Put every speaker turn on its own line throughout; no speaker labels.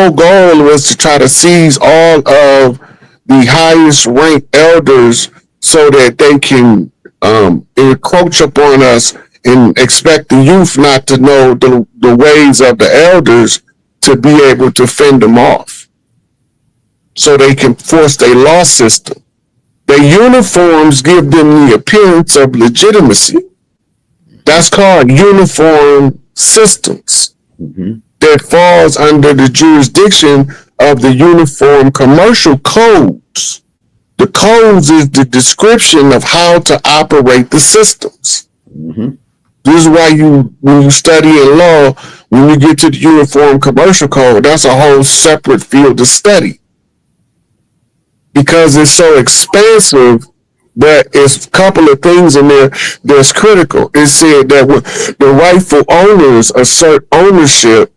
whole goal was to try to seize all of the highest ranked elders so that they can encroach upon us and expect the youth not to know the ways of the elders to be able to fend them off. So they can force their law system. Their uniforms give them the appearance of legitimacy. That's called uniform systems. That falls under the jurisdiction of the Uniform Commercial Codes. The codes is the description of how to operate the systems. This is why when you study in law, when you get to the Uniform Commercial Code, that's a whole separate field of study. Because it's so expansive that it's a couple of things in there that's critical. It said that when the rightful owners assert ownership,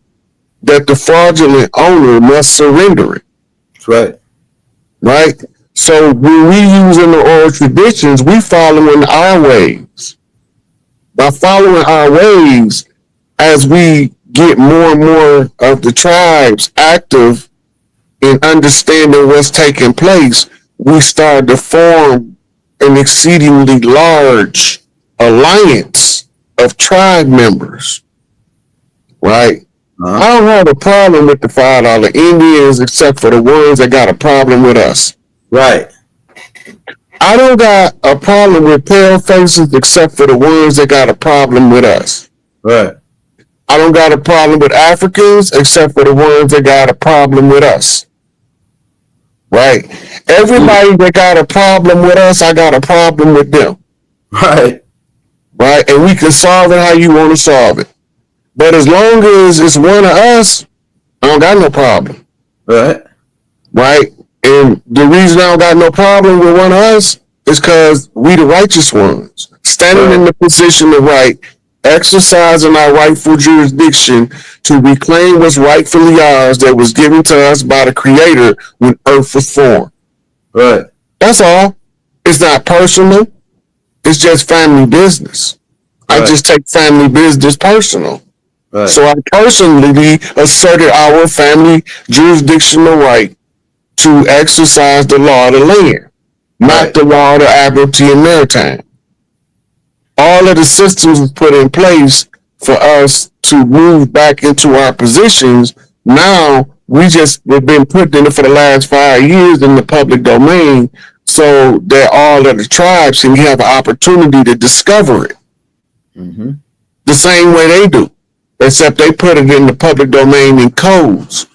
that the fraudulent owner must surrender it.
That's right.
Right? So when we use in the oral traditions, we following our ways. By following our ways, as we get more and more of the tribes active in understanding what's taking place, we start to form an exceedingly large alliance of tribe members. Right? I don't have a problem with the $5 Indians except for the ones that got a problem with us.
Right.
I don't got a problem with pale faces except for the ones that got a problem with us.
Right.
I don't got a problem with Africans except for the ones that got a problem with us. Right? Everybody that got a problem with us, I got a problem with them.
Right.
Right? And we can solve it how you want to solve it. But as long as it's one of us, I don't got no problem.
Right.
Right? And the reason I don't got no problem with one of us is because we the righteous ones. Standing in the position of right, exercising our rightful jurisdiction to reclaim what's rightfully ours that was given to us by the Creator when earth was formed.
Right.
That's all. It's not personal. It's just family business. Right. I just take family business personal. Right. So I personally asserted our family jurisdictional right to exercise the law of the land, not the law of the Admiralty and Maritime. All of the systems was put in place for us to move back into our positions. Now we've been put in it for the last 5 years in the public domain so that all of the tribes can have an opportunity to discover it. The same way they do. Except they put it in the public domain in codes.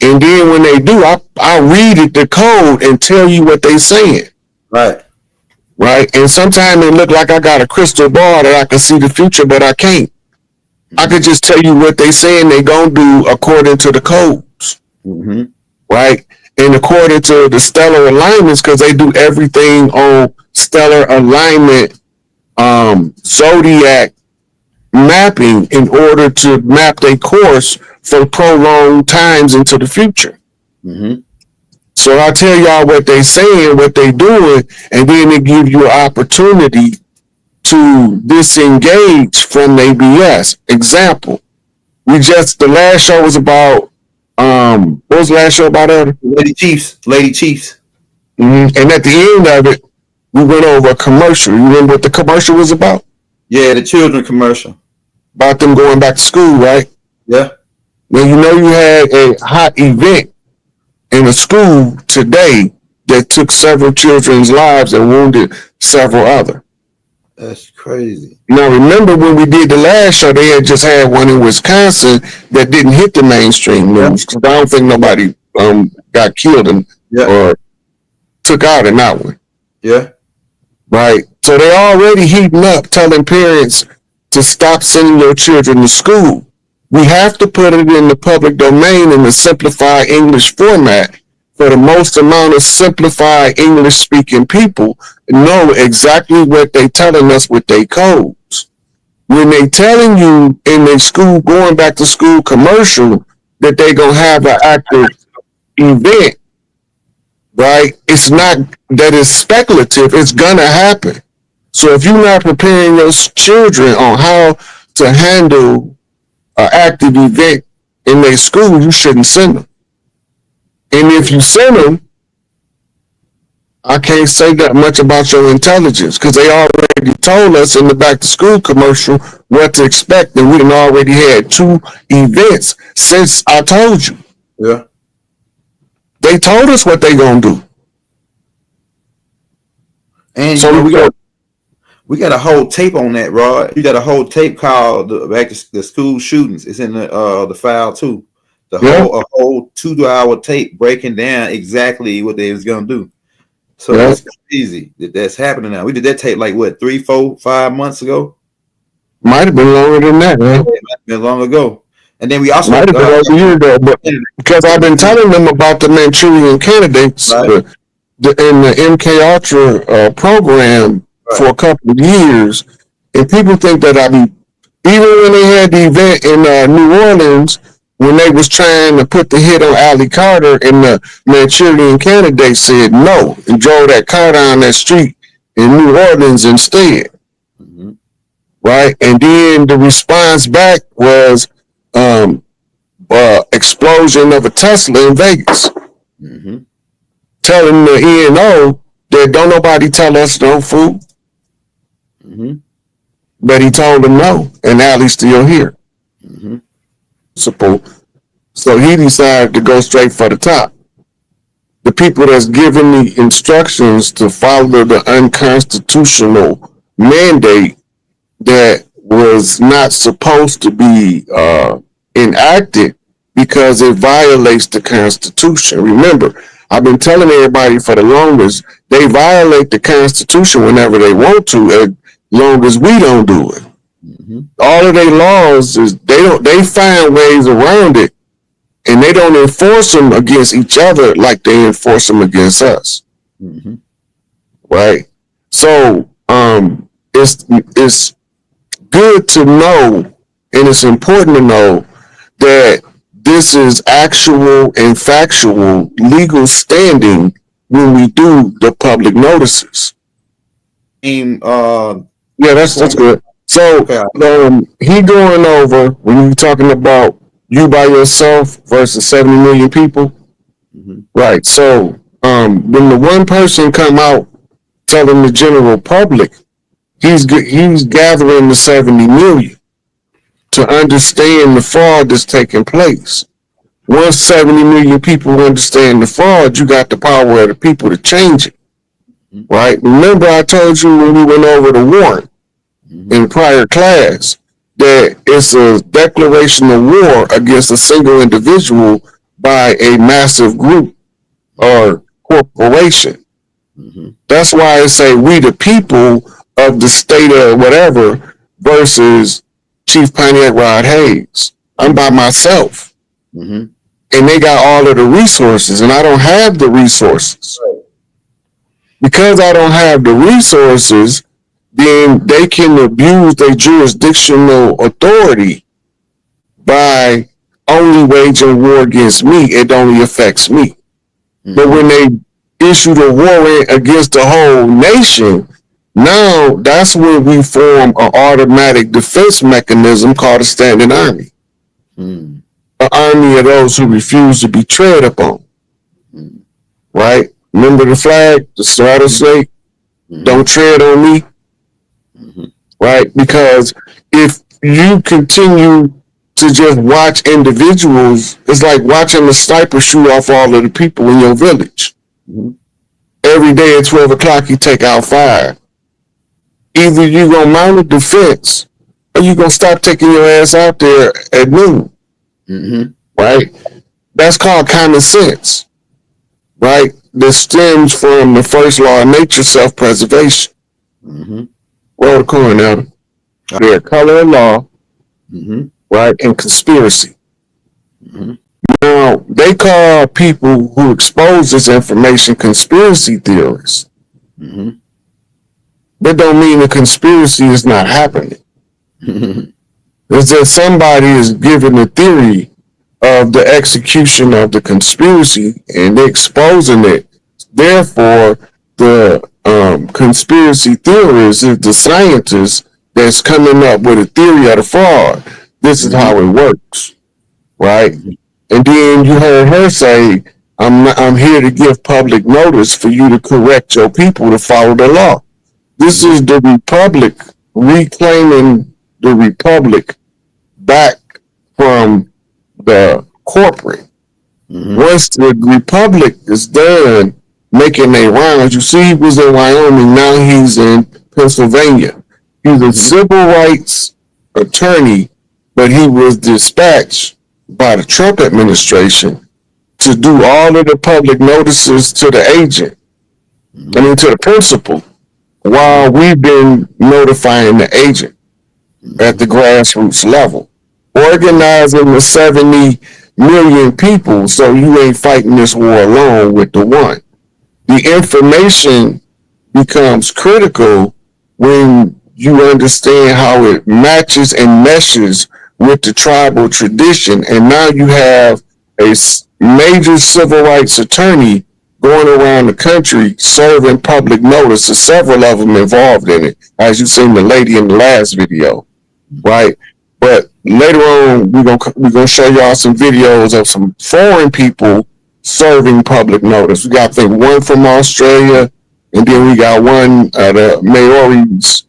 And then when they do, I read it, the code, and tell you what they saying.
Right.
Right? And sometimes it look like I got a crystal ball that I can see the future, but I can't. I could just tell you what they saying they gonna do according to the codes. Right? And according to the stellar alignments, because they do everything on stellar alignment, zodiac mapping in order to map their course for prolonged times into the future. So I tell y'all what they saying, what they doing, and then it give you an opportunity to disengage from their BS. Example, the last show was about, what was the last show about, Elder?
Lady Chiefs.
And at the end of it, we went over a commercial. You remember what the commercial was about?
Yeah, the children commercial.
About them going back to school, right?
Yeah.
Well, you know, you had a hot event in a school today that took several children's lives and wounded several other.
That's crazy.
Now, remember when we did the last show, they had just had one in Wisconsin that didn't hit the mainstream news. I don't think nobody got killed or took out in that one.
Yeah.
Right. So they already heating up, telling parents to stop sending your children to school. We have to put it in the public domain in the simplified English format for the most amount of simplified English speaking people know exactly what they telling us with their codes. When they telling you in their school, going back to school commercial, that they gonna have an active event, right? It's not that it's speculative, it's gonna happen. So if you're not preparing your children on how to handle an active event in their school, you shouldn't send them. And if you send them, I can't say that much about your intelligence because they already told us in the back to school commercial what to expect, and we already had 2 events since I told you.
Yeah.
They told us what they gonna do.
And
so
we got a whole tape on that, Rod. You got a whole tape called the school shootings. It's in the file too. A whole 2-hour tape breaking down exactly what they was gonna do. So that's crazy that's happening now. We did that tape like what 3, 4, 5 months ago.
Might have been longer than that, man.
It might have been long ago. And then we also
might have been over a year ago, but because I've been telling them about the Manchurian candidates in the MK Ultra program for a couple of years, and people think that even when they had the event in New Orleans, when they was trying to put the hit on Ali Carter, and the Manchurian candidate said no and drove that car down that street in New Orleans instead. Mm-hmm. Right? And then the response back was explosion of a Tesla in Vegas. Mm-hmm. Telling the ENO that don't nobody tell us no fool. Mm-hmm. But he told them no, and Ali's still here. Mm-hmm. So he decided to go straight for the top. The people that's giving the instructions to follow the unconstitutional mandate that was not supposed to be enacted because it violates the Constitution. Remember, I've been telling everybody for the longest, they violate the Constitution whenever they want to, as long as we don't do it. Mm-hmm. All of their laws is they find ways around it, and they don't enforce them against each other like they enforce them against us. Mm-hmm. Right? So it's good to know, and it's important to know that this is actual and factual legal standing when we do the public notices. Yeah, that's good. So he going over when you're talking about you by yourself versus 70 million people. Mm-hmm. Right. So when the one person come out telling the general public, he's gathering the 70 million to understand the fraud that's taking place. Once 70 million people understand the fraud, you got the power of the people to change it. Mm-hmm. Right? Remember I told you when we went over the warrant in prior class that it's a declaration of war against a single individual by a massive group or corporation. Mm-hmm. That's why I say we the people of the state of whatever versus Chief Pontiac Rod Hayes. I'm by myself. Mm-hmm. And they got all of the resources, and I don't have the resources. Right. Because I don't have the resources, then they can abuse their jurisdictional authority by only waging war against me. It only affects me. Mm-hmm. But when they issue the warrant against the whole nation, now that's when we form an automatic defense mechanism called a standing army. Mm. An army of those who refuse to be tread upon. Mm. Right? Remember the flag, the rattlesnake? Mm-hmm. Don't tread on me. Mm-hmm. Right? Because if you continue to just watch individuals, it's like watching the sniper shoot off all of the people in your village. Mm-hmm. Every day at 12 o'clock, you take out 5. Either you gonna mount a defense or you gonna stop taking your ass out there at noon. Mm-hmm. Right? That's called common sense. Right? This stems from the first law of nature, self-preservation. Mm-hmm. Roll the corn out. They're color of law, mm-hmm. right, and conspiracy. Mm-hmm. Now, they call people who expose this information conspiracy theorists. Mm-hmm. That don't mean the conspiracy is not happening. Mm-hmm. It's that somebody is giving the theory of the execution of the conspiracy and exposing it. Therefore, the conspiracy theorist is the scientist that's coming up with a theory of the fraud. This is how it works, right? And then you heard her say I'm here to give public notice for you to correct your people to follow the law. This is the Republic reclaiming the Republic back from the corporate. Once the Republic is done making their rounds, you see he was in Wyoming, now he's in Pennsylvania. He's a civil rights attorney, but he was dispatched by the Trump administration to do all of the public notices to the agent, I mean to the principal, while we've been notifying the agent at the grassroots level, organizing the 70 million people, so you ain't fighting this war alone with the one. The information becomes critical when you understand how it matches and meshes with the tribal tradition, and now you have a major civil rights attorney going around the country serving public notice to several of them involved in it, as you seen the lady in the last video, right? But later on, we're gonna show y'all some videos of some foreign people serving public notice. We got, I think, one from Australia, and then we got one the Maoris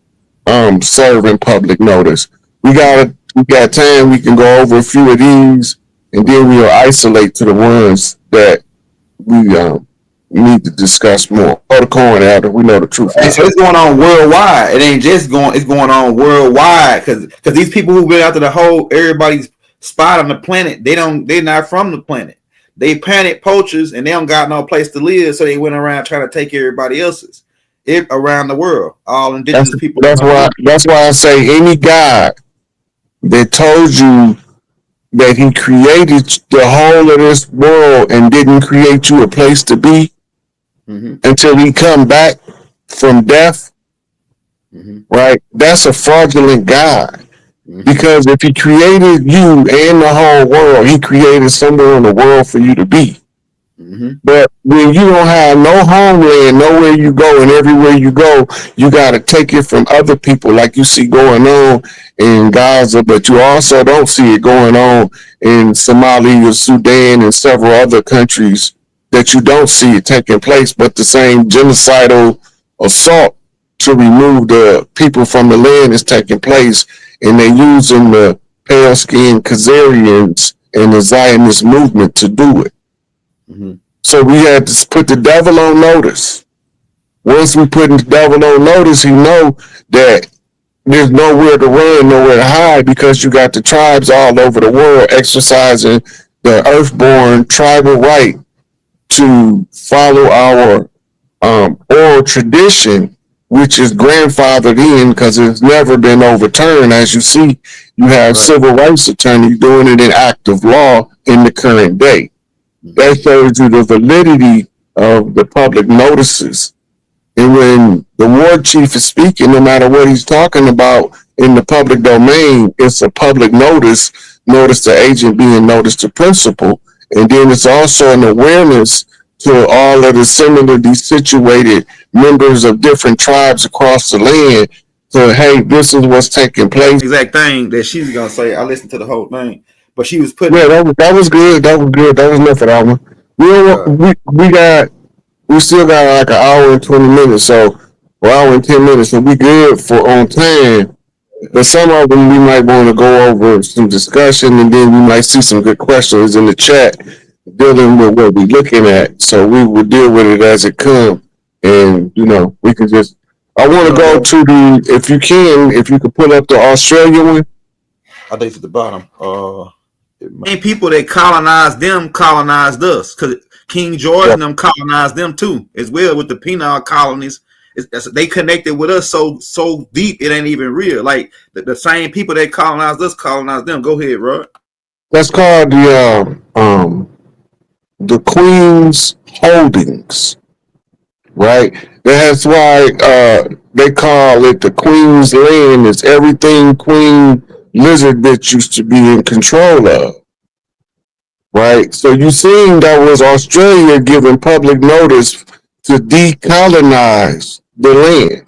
serving public notice. We got time. We can go over a few of these, and then we'll isolate to the ones that we need to discuss more. Go to corn, Elder. We know the truth.
Hey, so it's going on worldwide. It ain't just going. It's going on worldwide because these people who been after everybody's spot on the planet, they're not from the planet. They panic poachers and they don't got no place to live, so they went around trying to take everybody else's. Around the world, all indigenous people.
That's why I say any God that told you that he created the whole of this world and didn't create you a place to be until he come back from death, right? That's a fraudulent God. Because if he created you and the whole world, he created somewhere in the world for you to be. But when you don't have no homeland, nowhere you go, and everywhere you go, you got to take it from other people, like you see going on in Gaza, but you also don't see it going on in Somalia, Sudan, and several other countries that you don't see it taking place, but the same genocidal assault to remove the people from the land is taking place, and they're using the pale-skinned Khazarians and the Zionist movement to do it. So we had to put the devil on notice. Once we put the devil on notice, he know that there's nowhere to run, nowhere to hide, because you got the tribes all over the world exercising the earthborn tribal right to follow our oral tradition, which is grandfathered in because it's never been overturned. As you see, you have civil rights attorneys doing it in active law in the current day. That shows you the validity of the public notices. And when the war chief is speaking, no matter what he's talking about in the public domain, it's a public notice to agent being noticed to principal. And then it's also an awareness to all of the similarly situated members of different tribes across the land to, hey, this is what's taking place.
Exact thing that she's going to say. I listened to the whole thing. But she was putting.
Yeah, that was good. That was good. That was enough for that one. We still got like an hour and 20 minutes, so or hour and 10 minutes, so we good for on time. But some of them we might want to go over some discussion, and then we might see some good questions in the chat dealing with what we're looking at. So we will deal with it as it comes, and we can just. I want to go to if you could pull up the Australia one.
I think it's at the bottom. Main people that colonized us, because King George and them colonized them too, as well with the penal colonies. They connected with us so deep it ain't even real. Like the same people that colonized us colonized them. Go ahead, Rod.
That's called the Queen's Holdings, right? That's why they call it the Queen's Land. It's everything Queen Lizard Bitch used to be in control of, right? So you seen that was Australia giving public notice to decolonize the land.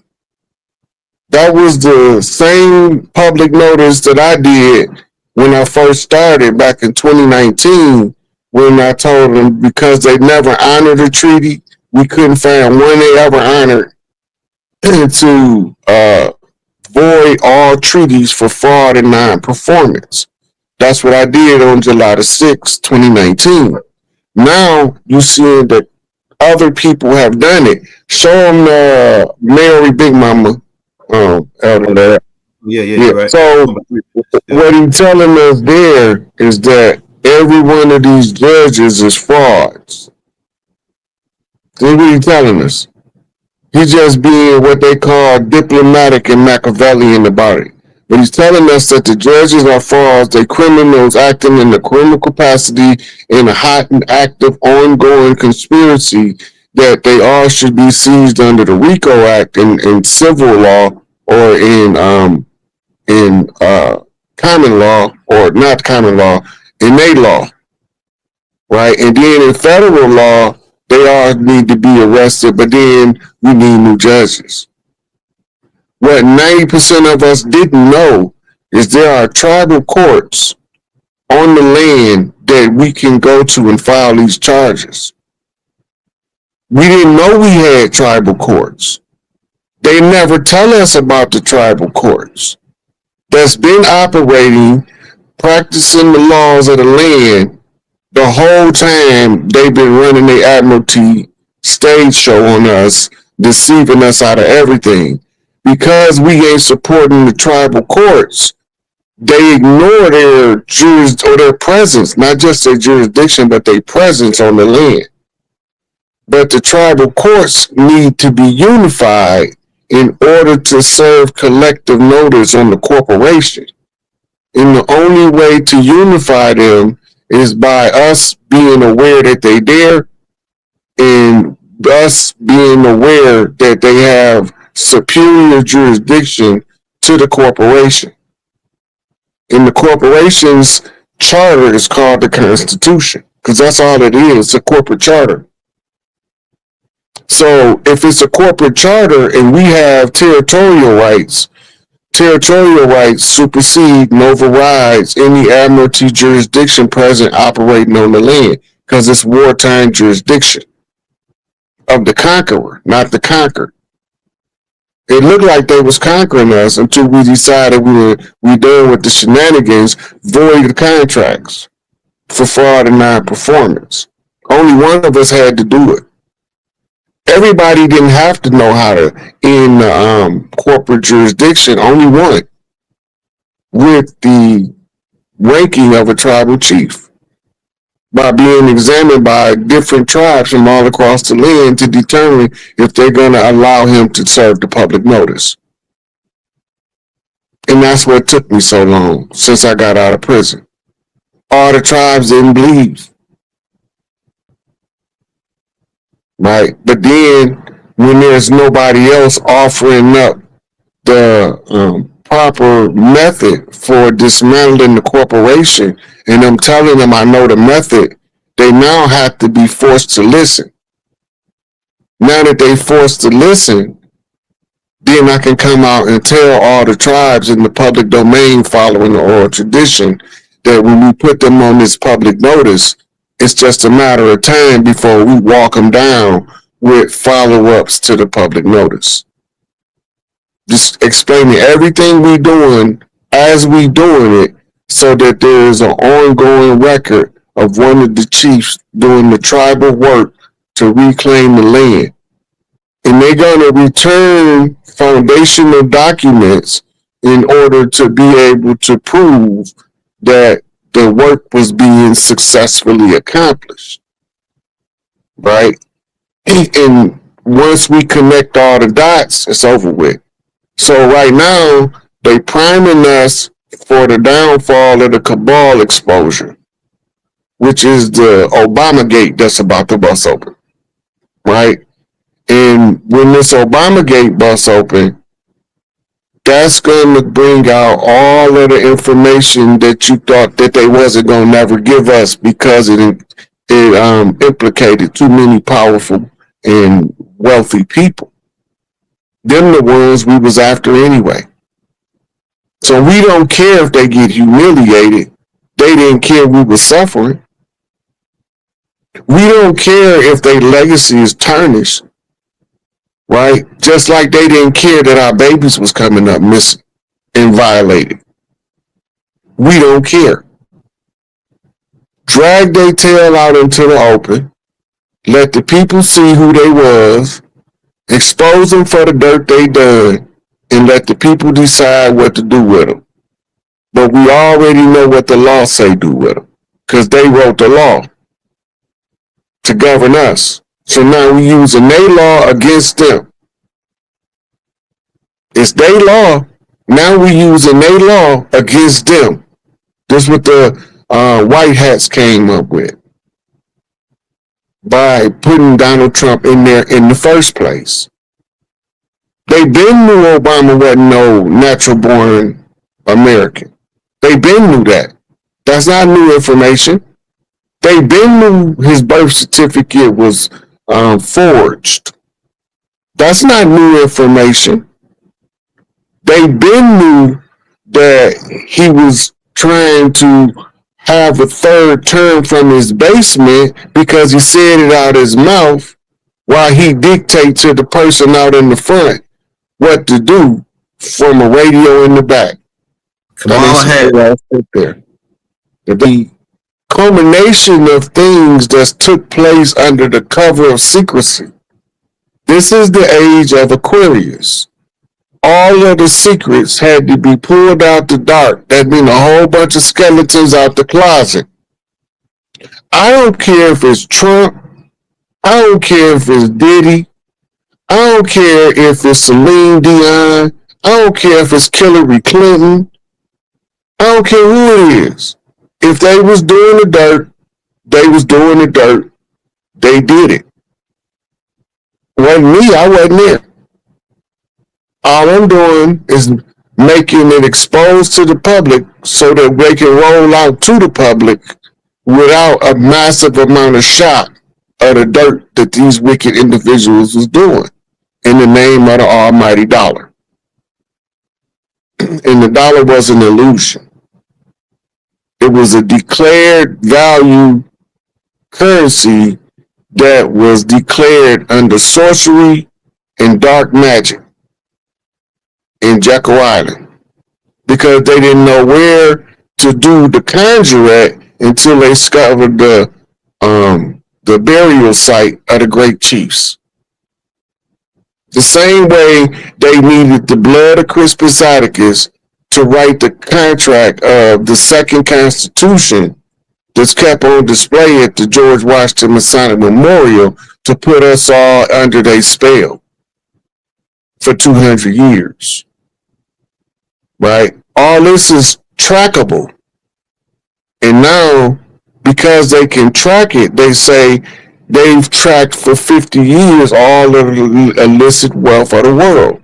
That was the same public notice that I did when I first started back in 2019 when I told them because they never honored the treaty, we couldn't find one they ever honored to void all treaties for fraud and non-performance. That's what I did on July the 6th, 2019. Now you see that other people have done it. Show them Mary Big Mama, Elder there.
Yeah, right.
So what he's telling us there is that every one of these judges is frauds. That's what he's telling us. He's just being what they call diplomatic and Machiavellian about it. But he's telling us that the judges are frauds, they criminals acting in a criminal capacity in a hot and active ongoing conspiracy, that they all should be seized under the RICO Act in civil law or in common law, or not common law, innate law, right? And then in federal law, they all need to be arrested, but then we need new judges. What 90% of us didn't know is there are tribal courts on the land that we can go to and file these charges. We didn't know we had tribal courts. They never tell us about the tribal courts that's been operating, practicing the laws of the land the whole time. They've been running their admiralty stage show on us, deceiving us out of everything. Because we ain't supporting the tribal courts, they ignore their or their presence, not just their jurisdiction, but their presence on the land. But the tribal courts need to be unified in order to serve collective notice on the corporation. And the only way to unify them is by us being aware that they're there, and us being aware that they have superior jurisdiction to the corporation. And the corporation's charter is called the Constitution, because that's all it is, a corporate charter. So if it's a corporate charter and we have territorial rights supersede and overrides any admiralty jurisdiction present operating on the land, because it's wartime jurisdiction of the conqueror, not the conquered. It looked like they was conquering us until we decided we done with the shenanigans, void the contracts for fraud and non-performance. Only one of us had to do it. Everybody didn't have to know how to end corporate jurisdiction. Only one, with the ranking of a tribal chief, by being examined by different tribes from all across the land to determine if they're going to allow him to serve the public notice. And that's what took me so long since I got out of prison. All the tribes didn't believe. Right? But then when there's nobody else offering up the proper method for dismantling the corporation, and I'm telling them I know the method, they now have to be forced to listen. Now that they forced to listen, then I can come out and tell all the tribes in the public domain following the oral tradition that when we put them on this public notice, it's just a matter of time before we walk them down with follow-ups to the public notice. Just explaining everything we doing as we doing it, so that there is an ongoing record of one of the chiefs doing the tribal work to reclaim the land. And they're going to return foundational documents in order to be able to prove that the work was being successfully accomplished. Right? And once we connect all the dots, it's over with. So right now, they priming us for the downfall of the cabal exposure, which is the Obama gate that's about to bust open. Right? And when this Obama gate busts open, that's going to bring out all of the information that you thought that they wasn't going to never give us, because it implicated too many powerful and wealthy people. Them the ones we was after anyway. So we don't care if they get humiliated. They didn't care we were suffering. We don't care if their legacy is tarnished, right? Just like they didn't care that our babies was coming up missing and violated. We don't care. Drag their tail out into the open, let the people see who they was, expose them for the dirt they done, and let the people decide what to do with them. But we already know what the law say do with them, because they wrote the law to govern us. So now we using their law against them. It's their law. Now we using their law against them. This is what the white hats came up with by putting Donald Trump in there in the first place. They been knew Obama wasn't no natural born American. They been knew that. That's not new information. They been knew his birth certificate was forged. That's not new information. They been knew that he was trying to have a third term from his basement because he said it out his mouth while he dictate to the person out in the front what to do from a radio in the back.
Kamala Harris.
There. The culmination of things that took place under the cover of secrecy. This is the age of Aquarius. All of the secrets had to be pulled out the dark. That means a whole bunch of skeletons out the closet. I don't care if it's Trump. I don't care if it's Diddy. I don't care if it's Celine Dion. I don't care if it's Hillary Clinton. I don't care who it is. If they was doing the dirt, they was doing the dirt. They did it. Wasn't me. I wasn't there. All I'm doing is making it exposed to the public so that they can roll out to the public without a massive amount of shock of the dirt that these wicked individuals was doing in the name of the almighty dollar. And the dollar was an illusion. It was a declared value currency that was declared under sorcery and dark magic in Jekyll Island because they didn't know where to do the conjure at until they discovered the burial site of the great chiefs. The same way they needed the blood of Crispus Attucks to write the contract of the second Constitution that's kept on display at the George Washington Masonic Memorial to put us all under their spell for 200 years. Right? All this is trackable. And now, because they can track it, they say they've tracked for 50 years all of the illicit wealth of the world.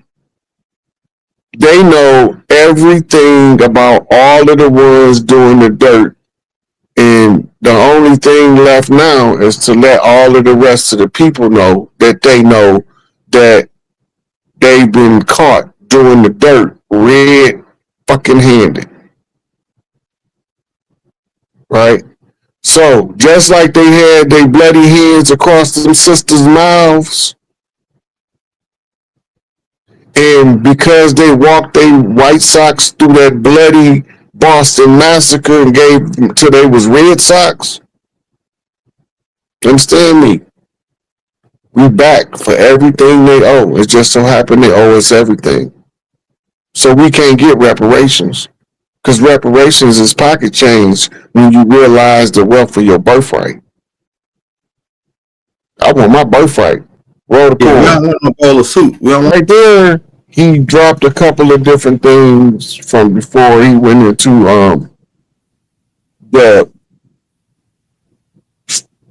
They know everything about all of the ones doing the dirt. And the only thing left now is to let all of the rest of the people know that they've been caught doing the dirt red fucking handed. Right? So, just like they had their bloody hands across them sisters' mouths, and because they walked their white socks through that bloody Boston massacre and gave them till they was Red Sox, understand me? We back for everything they owe. It just so happened they owe us everything. So we can't get reparations. Because reparations is pocket change when you realize the wealth of your birthright. I want my birthright. Roll the
We don't want no bowl of soup. We don't want
right there. He dropped a couple of different things from before he went into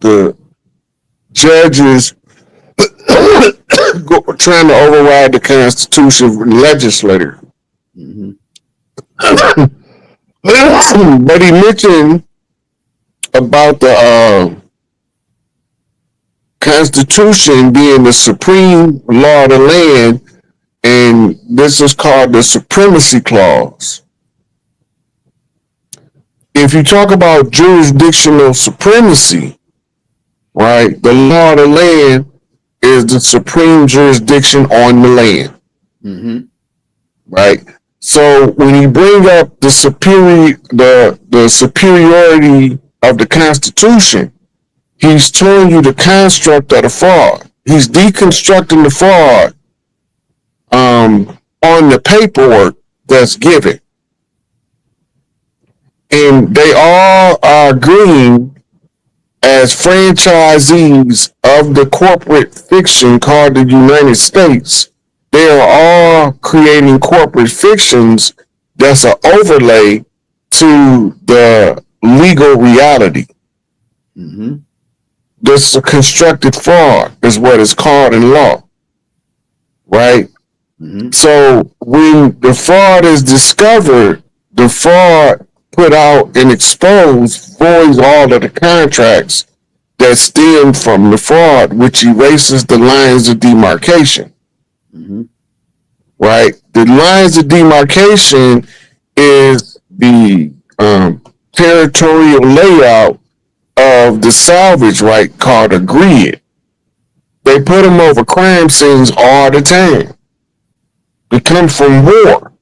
the judges trying to override the Constitution legislator.
Mm-hmm.
But he mentioned about the Constitution being the supreme law of the land, and this is called the Supremacy Clause. If you talk about jurisdictional supremacy, right? The law of the land is the supreme jurisdiction on the land, right? So when you bring up the superiority of the Constitution, he's telling you the construct of the fraud. He's deconstructing the fraud on the paperwork that's given. And they all are agreeing as franchisees of the corporate fiction called the United States. They are all creating corporate fictions that's an overlay to the legal reality. This is a constructed fraud is what it's called in law, right? So when the fraud is discovered, the fraud put out and exposed voids all of the contracts that stem from the fraud, which erases the lines of demarcation. Right? The lines of demarcation is the territorial layout of the salvage right called a grid. They put them over crime scenes all the time. They come from war.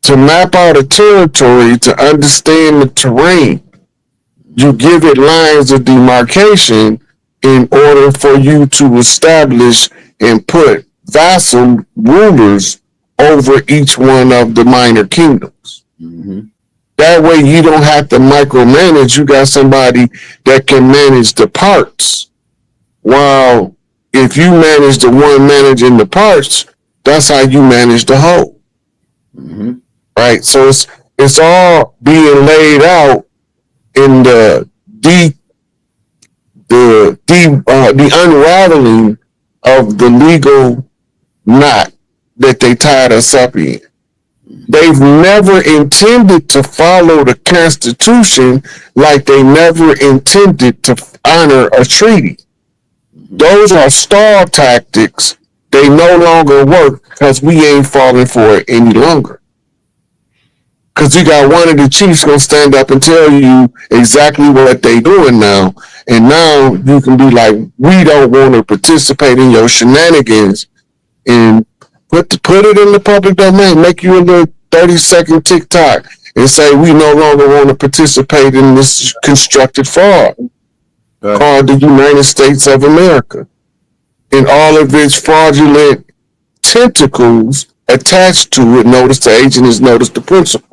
To map out a territory, to understand the terrain, you give it lines of demarcation in order for you to establish and put vassal rulers over each one of the minor kingdoms. That way you don't have to micromanage. You got somebody that can manage the parts. While if you manage the one managing the parts, that's how you manage the whole. Right? So it's all being laid out in the unraveling of the legal knot that they tied us up in. They've never intended to follow the Constitution like they never intended to honor a treaty. Those are stall tactics. They no longer work because we ain't falling for it any longer. Because you got one of the chiefs going to stand up and tell you exactly what they doing now. And now you can be like, we don't want to participate in your shenanigans, and put it in the public domain. Make you a little 30-second TikTok and say we no longer want to participate in this constructed fraud called the United States of America, and all of its fraudulent tentacles attached to it. Notice the agent is notice the principal.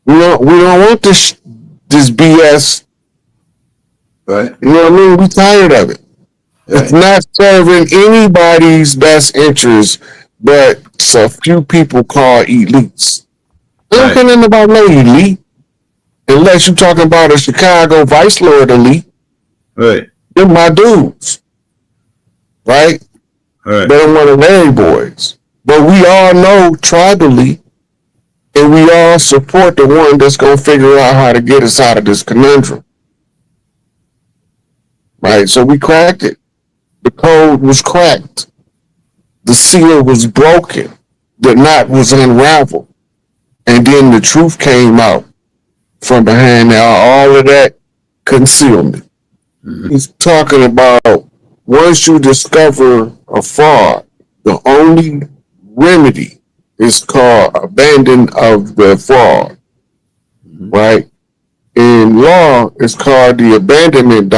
We don't want this BS.
Right.
You know what I mean? We tired of it. Right. It's not serving anybody's best interest, but a few people called elites. I don't care nothing about no elite, unless you're talking about a Chicago Vice Lord elite.
Right.
They're my dudes. Right? Right. They're one of Larry boys. But we all know tribally, and we all support the one that's going to figure out how to get us out of this conundrum. Right? So we cracked it. The code was cracked. The seal was broken. The knot was unraveled. And then the truth came out from behind all of that concealment. He's talking about once you discover a fraud, the only remedy is called abandonment of the fraud. Right? In law, it's called the abandonment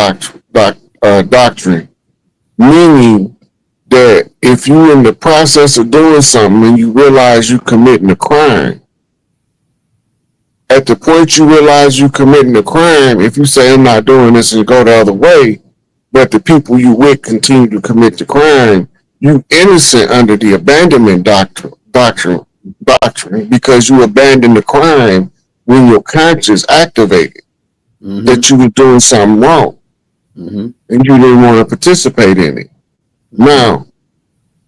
doctrine, meaning that if you're in the process of doing something and you realize you're committing a crime, at the point you realize you're committing a crime, if you say, I'm not doing this, and go the other way, but the people you with continue to commit the crime, you innocent under the abandonment doctrine because you abandoned the crime when your conscience activated that you were doing something wrong. And you didn't want to participate in it. Now,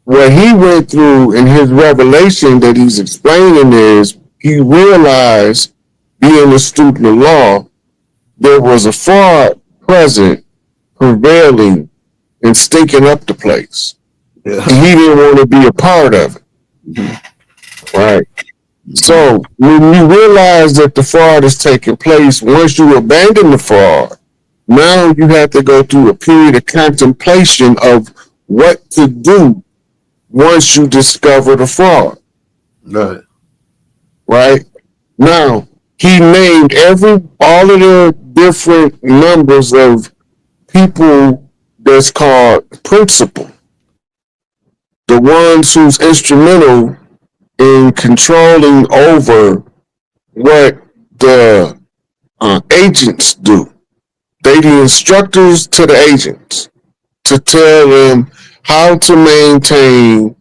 what he went through in his revelation that he's explaining is he realized, being a student of law, there was a fraud present, prevailing, and stinking up the place. And he didn't want to be a part of it. Right? So when you realize that the fraud is taking place, once you abandon the fraud, Now you have to go through a period of contemplation of what to do once you discover the fraud.
Right.
Right? Now, he named all of the different numbers of people that's called principal. The ones who's instrumental in controlling over what the agents do. They the instructors to the agents to tell them how to maintain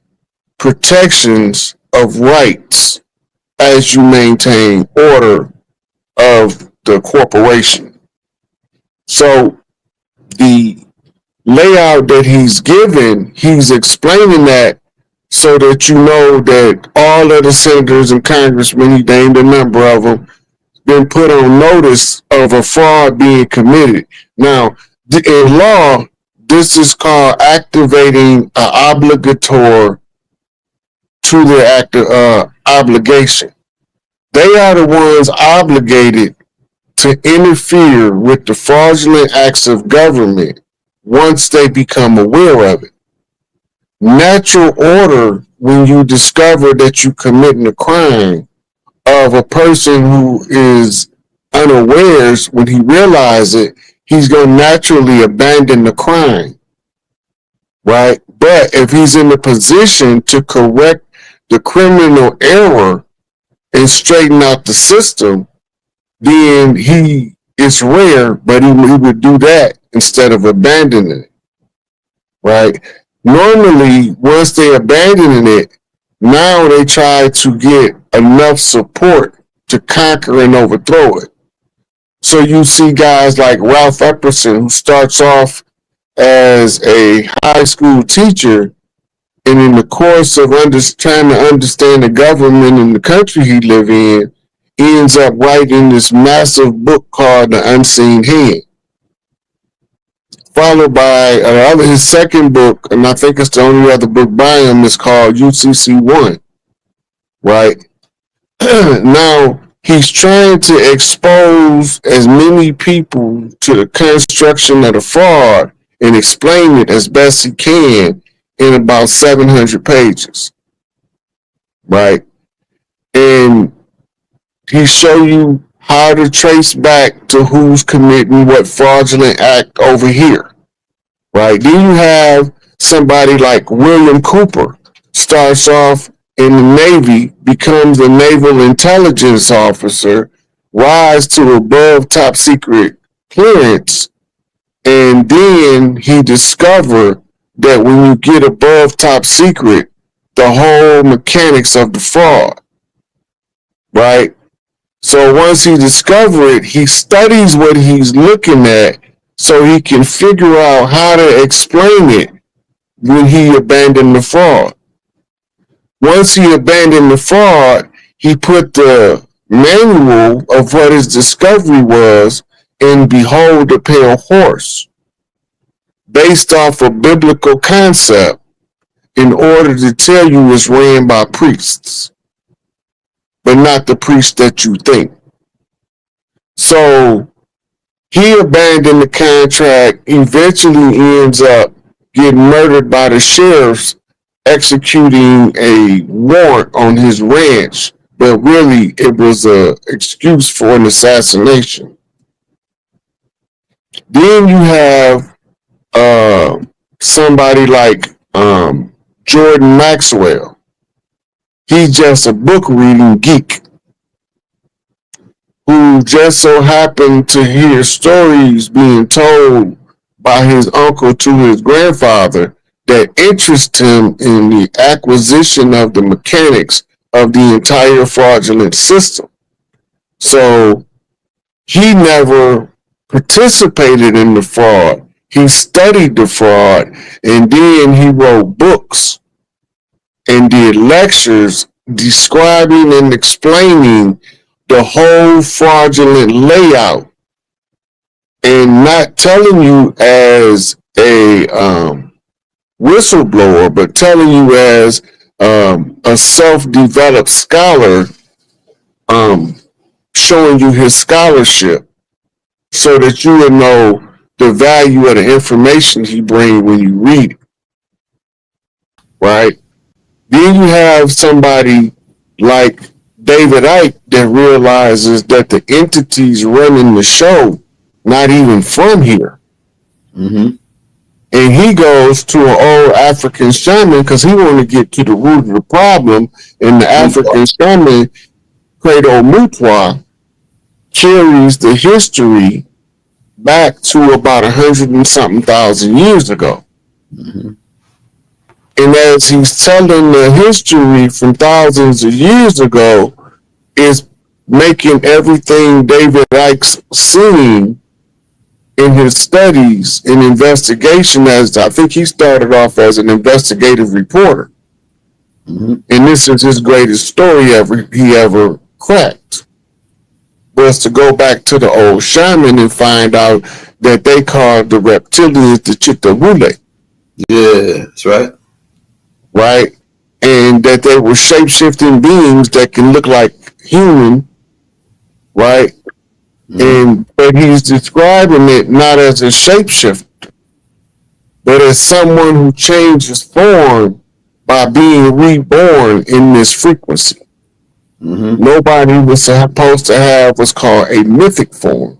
protections of rights as you maintain order of the corporation. So the layout that he's given, he's explaining that so that you know that all of the senators and congressmen, he named a number of them, been put on notice of a fraud being committed. Now, in law, this is called activating an obligator to the obligation. They are the ones obligated to interfere with the fraudulent acts of government once they become aware of it. Natural order, when you discover that you're committing a crime, of a person who is unawares, when he realizes it, he's going to naturally abandon the crime, right? But if he's in the position to correct the criminal error and straighten out the system, then it's rare, but he would do that instead of abandoning it, right? Normally, once they abandon it, now they try to get enough support to conquer and overthrow it. So you see guys like Ralph Epperson, who starts off as a high school teacher, and in the course of trying to understand the government and the country he live in, ends up writing this massive book called The Unseen Hand. Followed by his second book, and I think it's the only other book by him, is called UCC1. Right? Now, he's trying to expose as many people to the construction of the fraud and explain it as best he can in about 700 pages. Right? And he show you how to trace back to who's committing what fraudulent act over here. Right? Then you have somebody like William Cooper, starts off in the Navy, becomes a naval intelligence officer, rise to above top secret clearance, and then he discovered that when you get above top secret, the whole mechanics of the fraud, right? So once he discovers it, he studies what he's looking at so he can figure out how to explain it when he abandoned the fraud. Once he abandoned the fraud, he put the manual of what his discovery was in Behold the Pale Horse, based off a biblical concept, in order to tell you it's ran by priests, but not the priest that you think. So he abandoned the contract, eventually ends up getting murdered by the sheriffs executing a warrant on his ranch, but really it was an excuse for an assassination. Then you have somebody like Jordan Maxwell. He's just a book reading geek who just so happened to hear stories being told by his uncle to his grandfather that interest him in the acquisition of the mechanics of the entire fraudulent system. So he never participated in the fraud. He studied the fraud, and then he wrote books and did lectures describing and explaining the whole fraudulent layout, and not telling you as a whistleblower, but telling you as a self-developed scholar, showing you his scholarship so that you would know the value of the information he brings when you read it, right? Then you have somebody like David Icke that realizes that the entities running the show not even from here.
Mm-hmm.
And he goes to an old African shaman because he want to get to the root of the problem. And the African shaman, Credo Mutwa, carries the history back to about 100 and something thousand years ago.
Mm-hmm.
And as he's telling the history from thousands of years ago, is making everything David Icke's seen in his studies and investigation, as I think he started off as an investigative reporter.
Mm-hmm.
And this is his greatest story he ever cracked, was to go back to the old shaman and find out that they called the reptilians the Chitawule.
Yeah, that's right.
Right? And that they were shape-shifting beings that can look like human, right? Mm-hmm. But he's describing it not as a shapeshifter, but as someone who changes form by being reborn in this frequency. Mm-hmm. Nobody was supposed to have what's called a mythic form.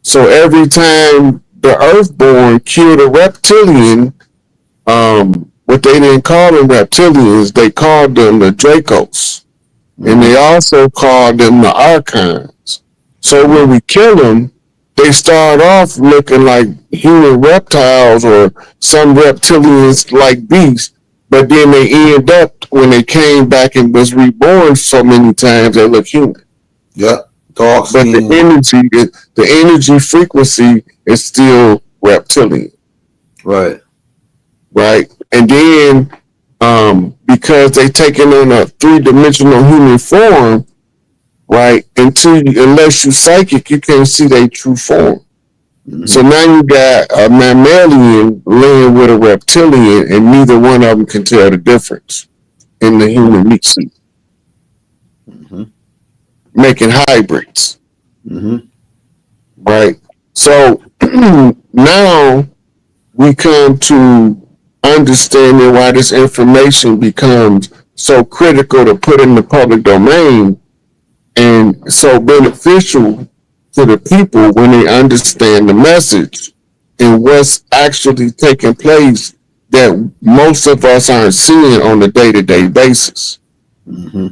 So every time the Earthborn killed a reptilian, what they didn't call them reptilians, they called them the Dracos. Mm-hmm. And they also called them the Archons. So when we kill them, they start off looking like human reptiles or some reptilians like beasts, but then they end up, when they came back and was reborn so many times, they look human.
Yeah. But
the energy frequency is still reptilian.
Right.
Right. And then because they taking on a 3-dimensional human form, right, unless you psychic, you can't see their true form. Mm-hmm. So now you got a mammalian laying with a reptilian, and neither one of them can tell the difference in the human meat suit. Mm-hmm. Making hybrids. Mm-hmm. Right. So now we come to understanding why this information becomes so critical to put in the public domain and so beneficial to the people when they understand the message and what's actually taking place that most of us aren't seeing on a day-to-day basis. Mm-hmm.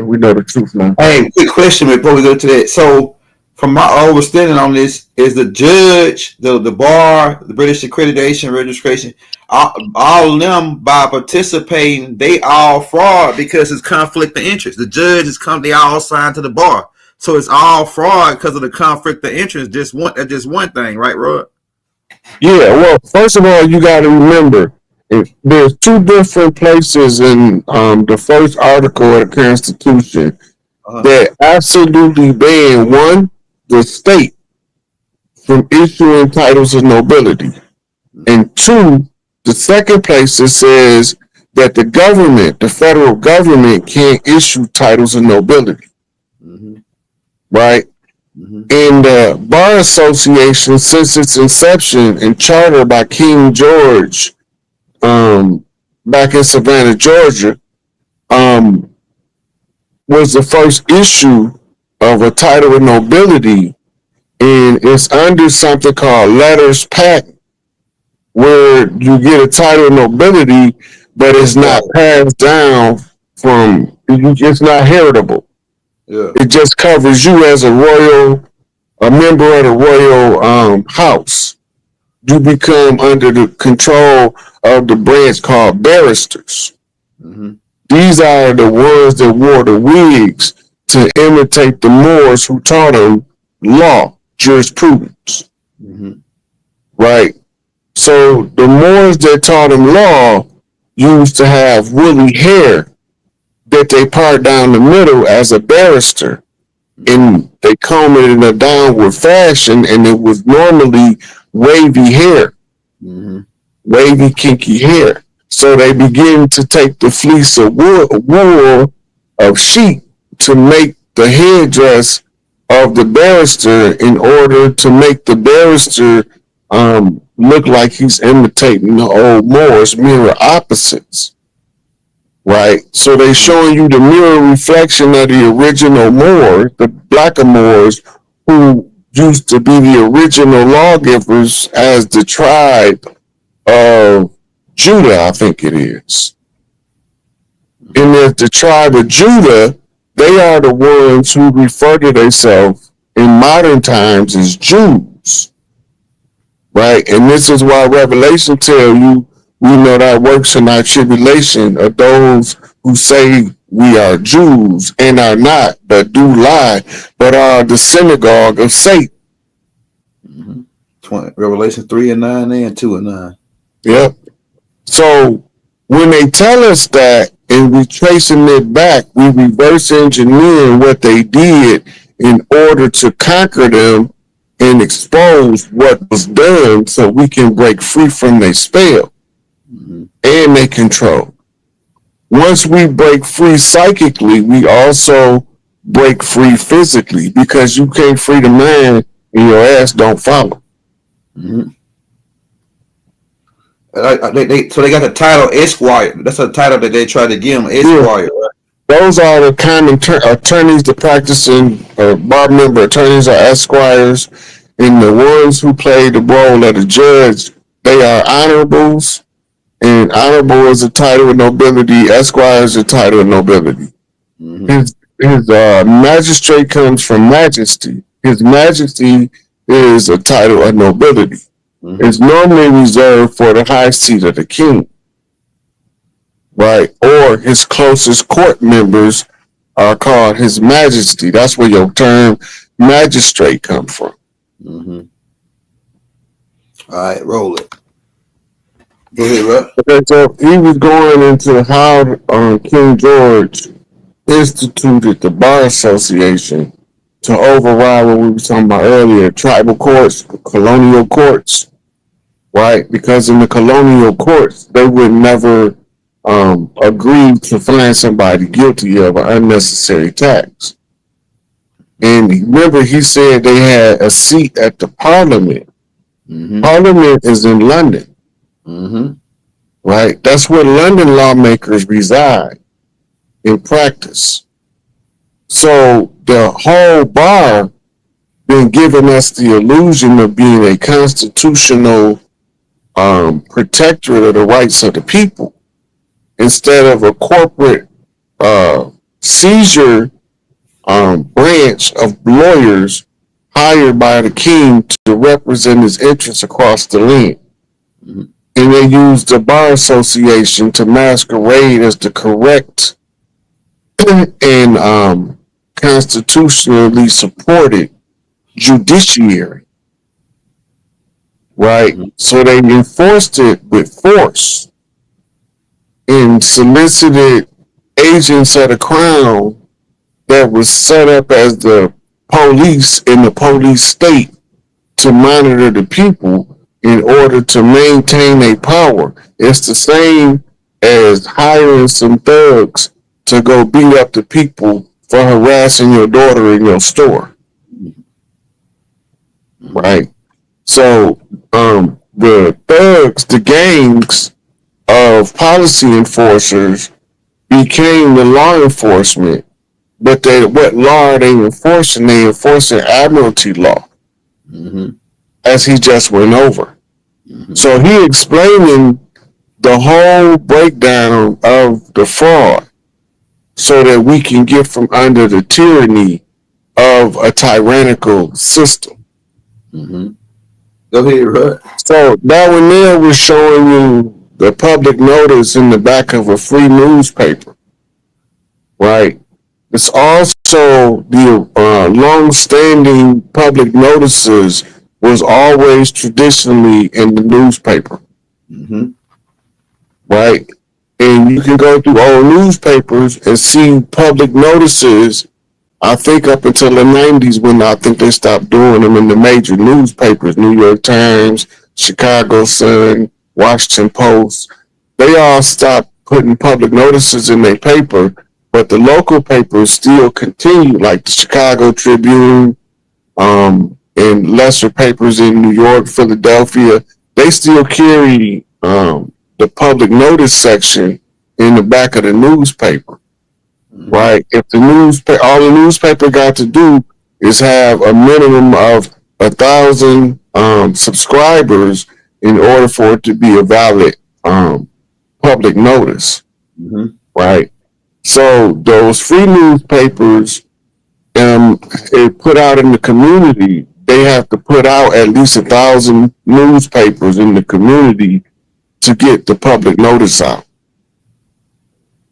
We know the truth now.
Hey, quick question before we go to that. So, from my understanding on this, is the judge, the bar, the British Accreditation Registration, all of them, by participating, they all fraud because it's conflict of interest. The judge is they all signed to the bar, so it's all fraud because of the conflict of interest. Just one thing, right, Rod?
Yeah. Well, first of all, you got to remember there's 2 different places in the first article of the Constitution that absolutely ban, one, the state from issuing titles of nobility, and 2, the second place it says that the government, the federal government, can't issue titles of nobility. Mm-hmm. Right? Mm-hmm. And the Bar Association, since its inception and charter by King George back in Savannah, Georgia, was the first issue of a title of nobility, and it's under something called letters patent, where you get a title of nobility, but it's not passed down it's not heritable. Yeah. It just covers you as a member of the royal house. You become under the control of the branch called barristers. Mm-hmm. These are the ones that wore the wigs to imitate the Moors who taught them law, jurisprudence. Mm-hmm. Right? So the Moors that taught them law used to have woolly hair that they part down the middle as a barrister. And they comb it in a downward fashion, and it was normally wavy hair. Mm-hmm. Wavy, kinky hair. So they begin to take the fleece of wool of sheep to make the headdress of the barrister in order to make the barrister look like he's imitating the old Moors, mirror opposites, right? So they showing you the mirror reflection of the original Moors, the blacker Moors, who used to be the original lawgivers as the tribe of Judah, I think it is. And if the tribe of Judah, they are the ones who refer to themselves in modern times as Jews, right? And this is why Revelation tell you, we know that works in our tribulation of those who say we are Jews and are not, but do lie, but are the synagogue of Satan.
Revelation 3:9 and 2:9.
Yep. So when they tell us that and we tracing it back, we reverse engineering what they did in order to conquer them and expose what was done so we can break free from their spell and their control. Once we break free psychically, we also break free physically, because you can't free the man and your ass don't follow.
So they got the title Esquire. That's a title that they try to give them, Esquire. Yeah. Right?
Those are the kind of attorneys that practicing, bar member attorneys are esquires, and the ones who play the role of the judge, they are honorables, and honorable is a title of nobility, esquire is a title of nobility. His magistrate comes from majesty. His majesty is a title of nobility. It's normally reserved for the high seat of the king, right? Or his closest court members are called his majesty. That's where your term magistrate come from.
All right, roll it. Go ahead, Russ.
Okay, so he was going into how King George instituted the Bar Association to override what we were talking about earlier, tribal courts, colonial courts, right? Because in the colonial courts, they would never agree to find somebody guilty of an unnecessary tax. And remember, he said they had a seat at the parliament. Parliament is in London, right? That's where London lawmakers reside in practice. So the whole bar been giving us the illusion of being a constitutional protectorate of the rights of the people, instead of a corporate seizure branch of lawyers hired by the king to represent his interests across the land. And they used the Bar Association to masquerade as the correct and constitutionally supported judiciary, right? So they enforced it with force and solicited agents of the crown that was set up as the police in the police state to monitor the people in order to maintain a power. It's the same as hiring some thugs to go beat up the people for harassing your daughter in your store, right? So the thugs, the gangs of policy enforcers became the law enforcement. But what law are they enforcing? They enforcing admiralty law, as he just went over. So he explaining the whole breakdown of the fraud so that we can get from under the tyranny of a tyrannical system.
Go ahead, right?
So that one there was showing you the public notice in the back of a free newspaper, right? It's also the long-standing public notices was always traditionally in the newspaper, right? And you can go through old newspapers and see public notices, I think up until the 90s, when I think they stopped doing them in the major newspapers, New York Times, Chicago Sun, Washington Post. They all stopped putting public notices in their paper, but the local papers still continue, like the Chicago Tribune, and lesser papers in New York, Philadelphia, they still carry the public notice section in the back of the newspaper. Right? If the all the newspaper got to do is have a minimum of 1,000 subscribers in order for it to be a valid public notice. Right? So those free newspapers it put out in the community, they have to put out at least 1,000 newspapers in the community to get the public notice out.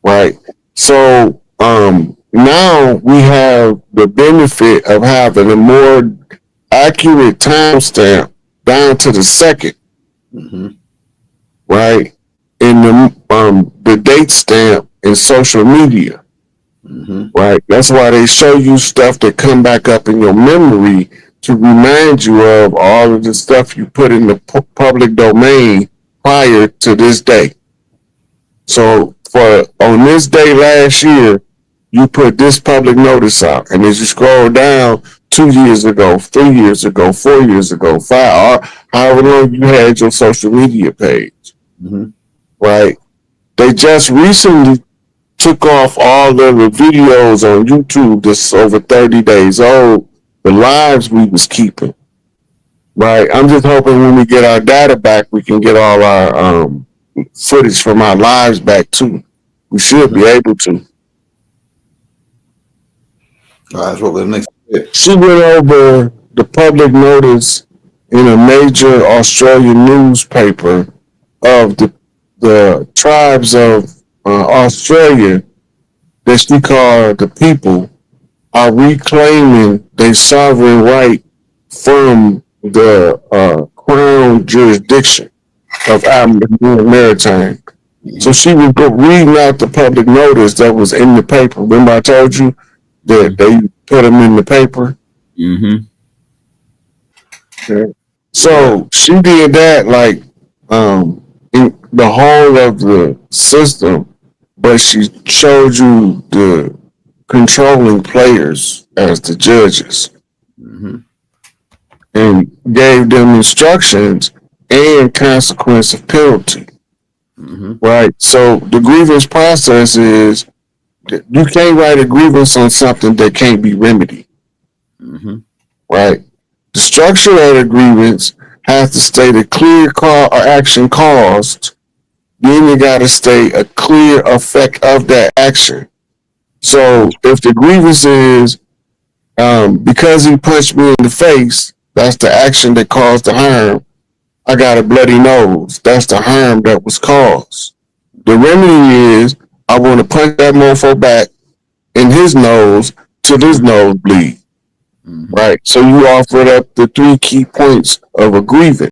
Right? So now we have the benefit of having a more accurate timestamp down to the second. Right? In the date stamp in social media. Right? That's why they show you stuff that come back up in your memory to remind you of all of the stuff you put in the public domain prior to this day. So on this day last year, you put this public notice out, and as you scroll down 2 years ago, 3 years ago, 4 years ago, 5, or however long you had your social media page. Right? They just recently took off all of the videos on YouTube that's over 30 days old, the lives we was keeping. Right? I'm just hoping when we get our data back, we can get all our footage from our lives back too. We should be able to.
That's what the next.
She went over the public notice in a major Australian newspaper of the tribes of Australia that she called the people are reclaiming their sovereign right from the crown jurisdiction of Maritime. So she was reading out the public notice that was in the paper. Remember I told you that they put them in the paper? Okay. So she did that like in the whole of the system, but she showed you the controlling players as the judges and gave them instructions and consequence of penalty. Right? So the grievance process is you can't write a grievance on something that can't be remedied. Right? The structure of the grievance has to state a clear call or action caused. Then you got to state a clear effect of that action. So if the grievance is because he punched me in the face, that's the action that caused the harm. I got a bloody nose. That's the harm that was caused. The remedy is I want to punch that mofo back in his nose till his nose bleed. Right? So you offered up the 3 key points of a grievance.